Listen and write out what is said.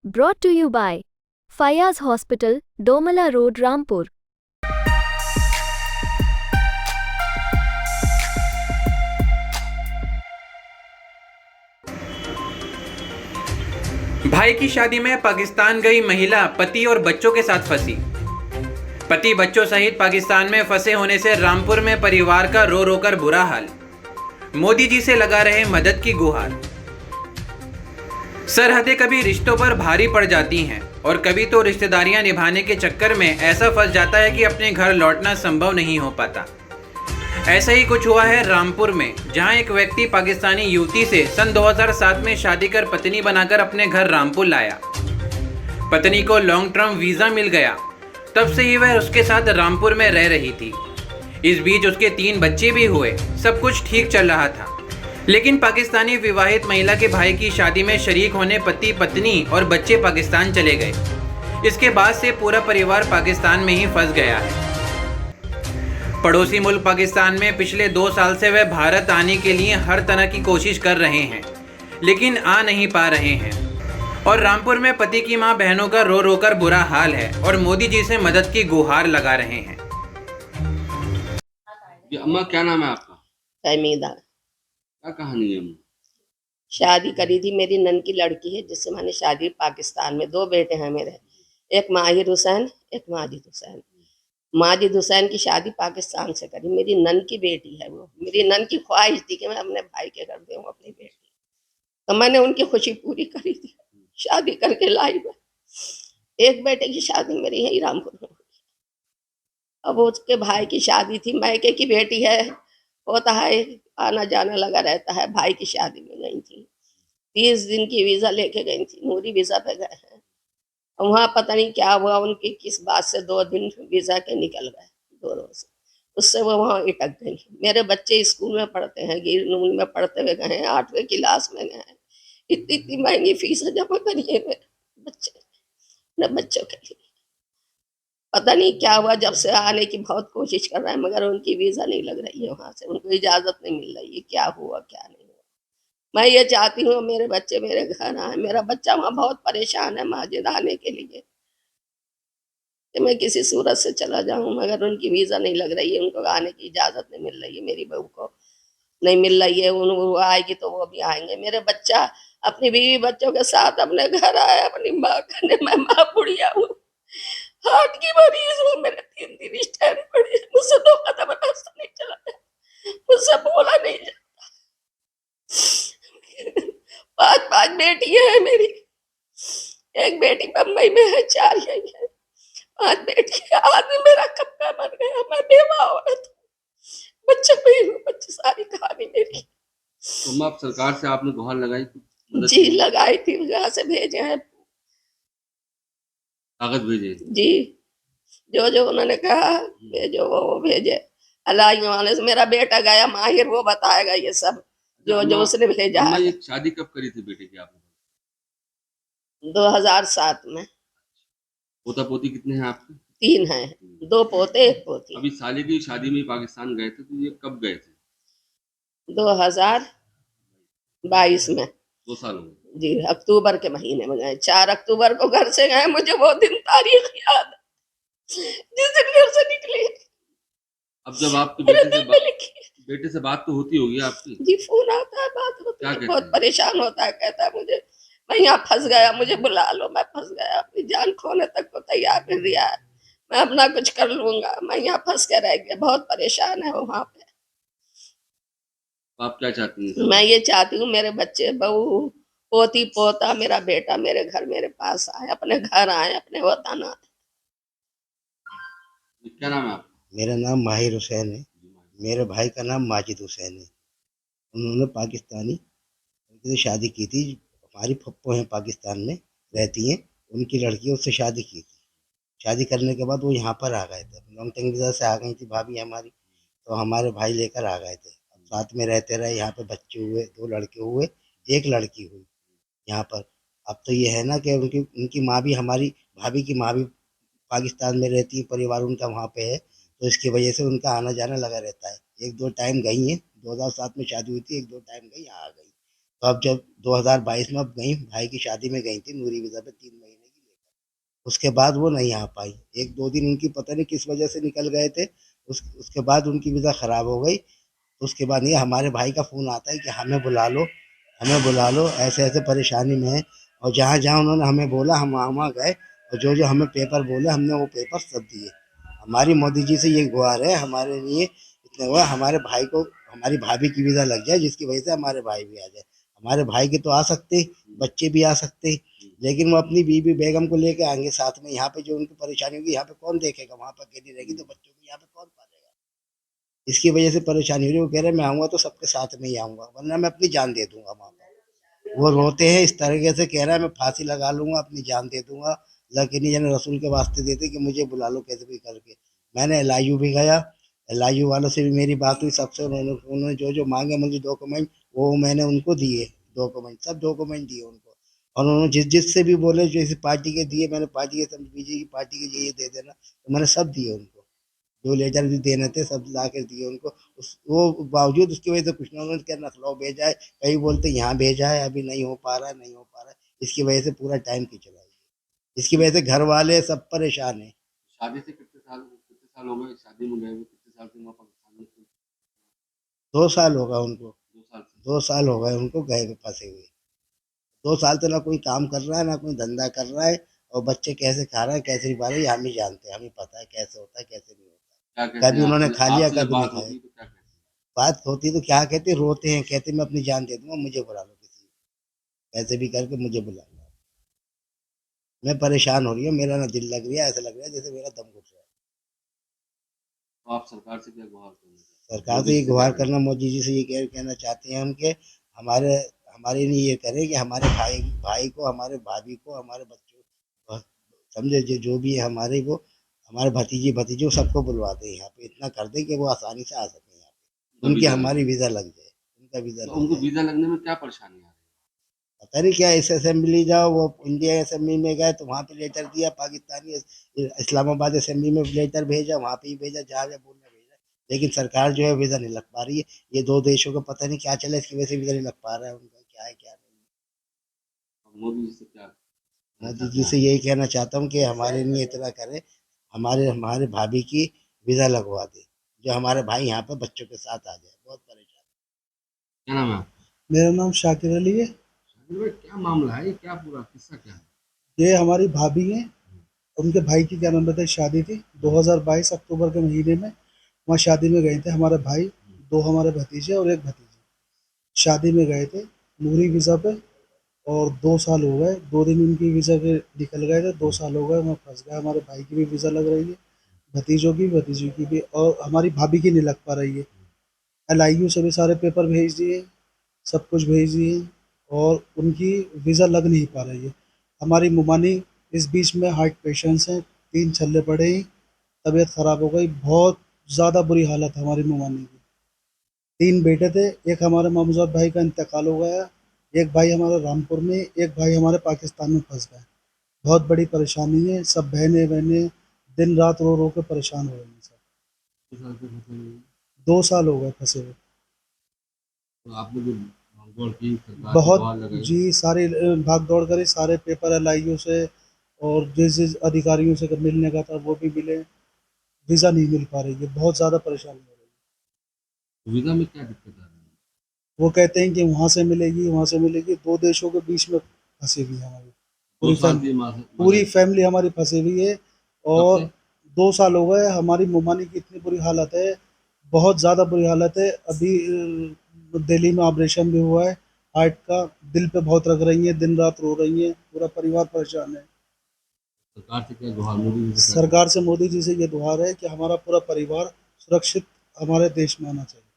Brought to you by Fayaz Hospital, Domala Road, Rampur. भाई की शादी में पाकिस्तान गई महिला पति और बच्चों के साथ फंसी। पति बच्चों सहित पाकिस्तान में फंसे होने से रामपुर में परिवार का रो रो कर बुरा हाल। मोदी जी से लगा रहे मदद की गुहार। सरहदें कभी रिश्तों पर भारी पड़ जाती हैं और कभी तो रिश्तेदारियां निभाने के चक्कर में ऐसा फंस जाता है कि अपने घर लौटना संभव नहीं हो पाता। ऐसा ही कुछ हुआ है रामपुर में, जहां एक व्यक्ति पाकिस्तानी युवती से सन 2007 में शादी कर पत्नी बनाकर अपने घर रामपुर लाया। पत्नी को लॉन्ग टर्म वीज़ा मिल गया। तब से ही वह उसके साथ रामपुर में रह रही थी। इस बीच उसके 3 बच्चे भी हुए। सब कुछ ठीक चल रहा था, लेकिन पाकिस्तानी विवाहित महिला के भाई की शादी में शरीक होने पति पत्नी और बच्चे पाकिस्तान चले गए। इसके बाद से पूरा परिवार पाकिस्तान में ही फंस गया है। पड़ोसी मुल्क पाकिस्तान में पिछले 2 साल से वह भारत आने के लिए हर तरह की कोशिश कर रहे हैं, लेकिन आ नहीं पा रहे हैं। और रामपुर में पति की मां बहनों का रो रो कर बुरा हाल है और मोदी जी से मदद की गुहार लगा रहे हैं। अम्मा क्या नाम है आपका? तमीदा। क्या कहानी है अम्मा? शादी करी थी, मेरी नन की लड़की है जिससे मैंने शादी पाकिस्तान में। 2 बेटे हैं मेरे, एक माहिर हुसैन, एक माजिद हुसैन। माजिद हुसैन की शादी पाकिस्तान से करी। मेरी नन की बेटी है वो। मेरी नन की ख्वाहिश थी कि मैं अपने भाई के घर दूँ अपनी बेटी, तो मैंने उनकी खुशी पूरी करी थी, शादी करके लाई मैं। एक बेटे की शादी मेरी है रामपुर में। अब उसके भाई की शादी थी, मैके की बेटी है, होता है आना जाना लगा रहता है। भाई की शादी में गई थी, 30 दिन की वीजा लेके गई थी, नूरी वीजा पे गए हैं। वहाँ पता नहीं क्या हुआ, उनकी किस बात से 2 दिन वीजा के निकल गए, 2 रोज। उससे वो वहाँ अटक गई। मेरे बच्चे स्कूल में पढ़ते हैं, गिरनून में पढ़ते हुए गए हैं, 8वीं क्लास में गए हैं। इतनी इतनी महंगी फीस जमा करिए मेरे बच्चों के लिए। पता नहीं क्या हुआ, जब से आने की बहुत कोशिश कर रहे हैं, मगर उनकी वीजा नहीं लग रही है वहां से, उनको इजाजत नहीं मिल रही है। क्या हुआ क्या नहीं हुआ। मैं ये चाहती हूँ मेरे बच्चे मेरे घर आए। मेरा बच्चा वहाँ बहुत परेशान है माजिद आने के लिए, कि मैं किसी सूरत से चला जाऊं, मगर उनकी वीजा नहीं लग रही है, उनको आने की इजाजत नहीं मिल रही है। मेरी बहू को नहीं मिल रही है, वो आएगी तो वो भी आएंगे। मेरे बच्चा अपनी बीवी बच्चों के साथ अपने घर आया, अपनी माँ करने। मैं माँ बुढ़िया हूँ, हार्ट की मरीज हूँ, मेरे 3 दिन स्टैंड पड़ी है। मुझसे 2 कदम रास्ता नहीं चला है, मुझसे बोला नहीं जाता। 5 बेटियां हैं मेरी, एक बेटी बम्बई में है, 4 यही है। 5 बेटी है। आदमी मेरा कब का मर गया, मैं बेवा औरत हूँ, बच्चे पे हूँ, बच्चे सारी कहानी मेरी। तो अम्मा, आप सरकार से आपने गुहार लगाई थी? जी लगाई थी, यहाँ से भेजे हैं कागज भेजे? जी, जो जो उन्होंने कहा भेजो वो भेजे। अल्लाह ही वाले से मेरा बेटा गया माहिर, वो बताएगा ये सब जो जो उसने भेजा अम्मा, है। ये शादी कब करी थी बेटे की आपने? 2007 में। पोता पोती कितने हैं आपके? 3 हैं, 2 पोते 1 पोती। अभी साले की शादी में पाकिस्तान गए थे, तो ये कब गए थे? 2022 में। 2 साल हो गए। जी, अक्टूबर के महीने में गए। 4 अक्टूबर को घर से गए। मुझे वो दिन तारीख याद है जिस दिन घर से निकले। अब जब आपके मेरे दिल में लिखी है। बेटे से बात तो होती होगी आपकी? जी, फोन आता है, बात होती क्या है, कहते बहुत हैं? परेशान होता है, कहता है मुझे मैं यहाँ फंस गया, मुझे बुला लो। मैं फंस गया, अपनी जान खोने तक को तैयार कर दिया है। मैं अपना कुछ कर लूंगा, मैं यहाँ फंस के रह गया। बहुत परेशान है वो वहाँ पे। तो आप क्या चाहती हैं? मैं ये चाहती हूँ मेरे बच्चे, बहू, पोती पोता, मेरा बेटा मेरे घर मेरे पास आए, अपने घर आए, अपने वतन आए। क्या नाम है आपका? मेरा नाम माहिर हुसैन है। मेरे भाई का नाम माजिद हुसैन है। उन्होंने पाकिस्तानी लड़की से शादी की थी। हमारी फप्पो हैं, पाकिस्तान में रहती हैं, उनकी लड़की उससे शादी की थी। शादी करने के बाद वो यहाँ पर आ गए थे, लॉन्ग टर्म वीज़ा से आ गई थी भाभी हमारी, तो हमारे भाई लेकर आ गए थे। अब साथ में रहते रहे, यहाँ पे बच्चे हुए, 2 लड़के हुए, 1 लड़की हुई यहाँ पर। अब तो ये है ना कि उनकी उनकी माँ भी, हमारी भाभी की माँ भी पाकिस्तान में रहती है, परिवार उनका वहाँ पे है, तो इसकी वजह से उनका आना जाना लगा रहता है। 1-2 टाइम गई हैं, 2007 में शादी हुई थी, 1-2 टाइम गई, यहाँ आ गई। तो अब जब 2022 में अब गई, भाई की शादी में गई थी नूरी वीज़ा पे 3 महीने की लेकर। उसके बाद वो नहीं आ पाई। 1-2 दिन उनकी पता नहीं किस वजह से निकल गए थे। उसके बाद उनकी वीज़ा ख़राब हो गई। तो उसके बाद ये हमारे भाई का फ़ोन आता है कि हमें बुला लो, ऐसे-ऐसे परेशानी में है। और जहाँ-जहाँ उन्होंने हमें बोला हम वहाँ-वहाँ गए और जो-जो हमें पेपर बोले हमने वो पेपर सब दिए। हमारी मोदी जी से ये गुहार है हमारे लिए इतना हुआ हमारे भाई को हमारी भाभी की वीज़ा लग जाए जिसकी वजह से हमारे भाई भी आ जाए। हमारे भाई के तो आ सकते, बच्चे भी आ सकते, लेकिन वो अपनी बीवी बेगम को लेके आएँगे साथ में। यहाँ पे जो उनको परेशानी होगी यहाँ पे कौन देखेगा? वहाँ पे अकेली रहेगी तो बच्चों को यहाँ पे कौन पालेगा? इसकी वजह से परेशानी हो रही है। वो कह रहे हैं मैं आऊँगा तो सबके साथ में ही आऊँगा, वरना मैं अपनी जान दे दूँगा वहाँ पे। वो रोते हैं इस तरीके से, कह रहा है मैं फांसी लगा लूँगा, अपनी जान दे दूँगा, लेकिन ये जाने रसूल के वास्ते देते कि मुझे बुला लो कैसे भी करके। मैंने एलआईयू भी गया, एलआईयू वालों से भी मेरी बात हुई, सबसे उन्होंने जो-जो माँगे मुझे डॉक्यूमेंट वो मैंने उनको दिए, डॉक्यूमेंट सब डॉक्यूमेंट दिए उनको। और उन्होंने जिससे भी बोले जैसे पार्टी के दिए, मैंने पार्टी के सब बीजेपी पार्टी के ये दे देना, तो मैंने सब दिए उनको। जो लेटर भी देने थे सब ला के दिए उनको। वो बावजूद उसकी वजह से कुछ ना उन्होंने क्या नखलौ भेजा है, कहीं बोलते यहाँ भेजा है, अभी नहीं हो पा रहा है, नहीं हो पा रहा है। इसकी वजह से पूरा टाइम खिंचवा है। इसकी वजह से घर वाले सब परेशान हैं। शादी से कितने साल हो गए शादी में गए हुए, कितने साल से वहाँ पाकिस्तान में थे? 2 साल हो गए उनको, 2 साल से। 2 साल हो गए उनको गए हुए फँसे हुए। 2 साल से ना कोई काम कर रहा है, ना कोई धंधा कर रहा है, और बच्चे कैसे खा रहे हैं, कैसे नहीं खा रहे हैं, ये हम ही जानते हैं, हमें पता है कैसे होता है, कैसे नहीं क्या होता। कहते कभी हैं उन्होंने आपसे खा लिया, आपसे जब कभी नहीं बात खाया। होती है तो क्या कहते हैं? बात होती तो क्या कहते, रोते हैं, कहते मैं अपनी जान दे दूँगा, मुझे बुला लो किसी कैसे भी करके मुझे बुला लो। मैं परेशान हो रही हूँ, मेरा ना दिल लग रहा है, ऐसा लग रहा है जैसे मेरा दम घुट रहा है। तो आप सरकार से क्या गुहार करना चाहते हैं? सरकार से मोदी ये जी से क्या गुहार कहना करना, मोदी जी से ये कहना चाहते हैं हम कि हमारे हमारे लिए ये करें कि हमारे भाई भाई को, हमारे भाभी को, हमारे बच्चों को, समझे जो भी है हमारे वो, हमारे भतीजी भतीजों सबको बुलवा दें यहाँ पे, इतना कर दें कि वो आसानी से आ सकें यहाँ पे, उनका उनकी वीजा लग हमारी जाए? वीज़ा लग जाए, उनका वीज़ा तो लग उनको जाए। वीजा लगने में क्या परेशानी आ रही पता नहीं क्या, इस असेंबली जाओ, वो इंडिया असेंबली में गए तो वहाँ पे लेटर दिया, पाकिस्तानी इस्लामाबाद असेंबली में लेटर भेजा, वहाँ पे ही भेजा, जहाँ जहाँ बोलना भेजा, लेकिन सरकार जो है वीज़ा नहीं लग पा रही है। ये 2 देशों को पता नहीं क्या चला, इसकी वजह से वीज़ा नहीं लग पा रहा है उनका, क्या है क्या नहीं। है? अब मोदी जी से क्या कहना मोदी चाहते जी हैं से आप? यही कहना चाहता हूँ कि हमारे लिए इतना करें, हमारे हमारे भाभी की वीज़ा लगवा दें, जो हमारे भाई यहाँ पे बच्चों के साथ आ जाए, बहुत परेशान। क्या नाम है आपका? मेरा नाम शाकिर अली है। शाकिर भाई, क्या मामला है, ये क्या पूरा किस्सा क्या है? ये हमारी भाभी हैं, उनके भाई की क्या नाम बताए शादी थी 2022 अक्टूबर के महीने में। वहाँ शादी में गए थे हमारे भाई, 2 हमारे भतीजे और 1 भतीजी। शादी में गए थे नूरी वीज़ा पे, और 2 साल हो गए, 2 दिन उनकी वीज़ा के निकल गए थे, 2 साल हो गए वहाँ फँस गए। हमारे भाई की भी वीज़ा लग रही है, भतीजों की, भतीजी की भी, और हमारी भाभी की नहीं लग पा रही है। एलआईयू से भी सारे पेपर भेज दिए, सब कुछ भेज दिए, और उनकी वीज़ा लग नहीं पा रही है। हमारी मुमानी इस बीच में हार्ट पेशेंट्स हैं, 3 छल्ले पड़े हैं, तबीयत ख़राब हो गई, बहुत ज़्यादा बुरी हालत है हमारी मुमानी की। 3 बेटे थे, एक हमारे मामूज़ाद भाई का इंतकाल हो गया, एक भाई हमारा रामपुर में, एक भाई हमारे पाकिस्तान में फँस गए। बहुत बड़ी परेशानी है, सब बहनें-वहनें दिन रात रो रो के परेशान हो रही हैं सब। किस साल से फंसे हुए हैं? 2 साल हो गए फँसे हुए। तो आपने जो भागदौड़ की, सरकार की बहुत गुहार लगाई, जी, सारी भाग दौड़ करी, सारे पेपर एलआईयू से और जिस अधिकारियों से मिलने का था वो भी मिले, वीज़ा नहीं मिल पा रही है, बहुत ज़्यादा परेशानी हो रही है। वीजा में क्या दिक्कत आ रही है? वो कहते हैं कि वहाँ से मिलेगी, वहाँ से मिलेगी, 2 देशों के बीच में फँसी हुई है हमारी दो पूरी साल फैमिली। से पूरी फैमिली हमारी फँसी हुई है, कब और से? 2 साल हो गए। हमारी मुमानी की इतनी बुरी हालत है, बहुत ज़्यादा बुरी हालत है। अभी दिल्ली में ऑपरेशन भी हुआ है हार्ट का, दिल पे बहुत रग रही हैं, दिन रात रो रही हैं, पूरा परिवार परेशान है। सरकार से क्या गुहार, मोदी जी से क्या सरकार से, मोदी जी से ये गुहार है कि हमारा पूरा परिवार सुरक्षित हमारे देश में आना चाहिए।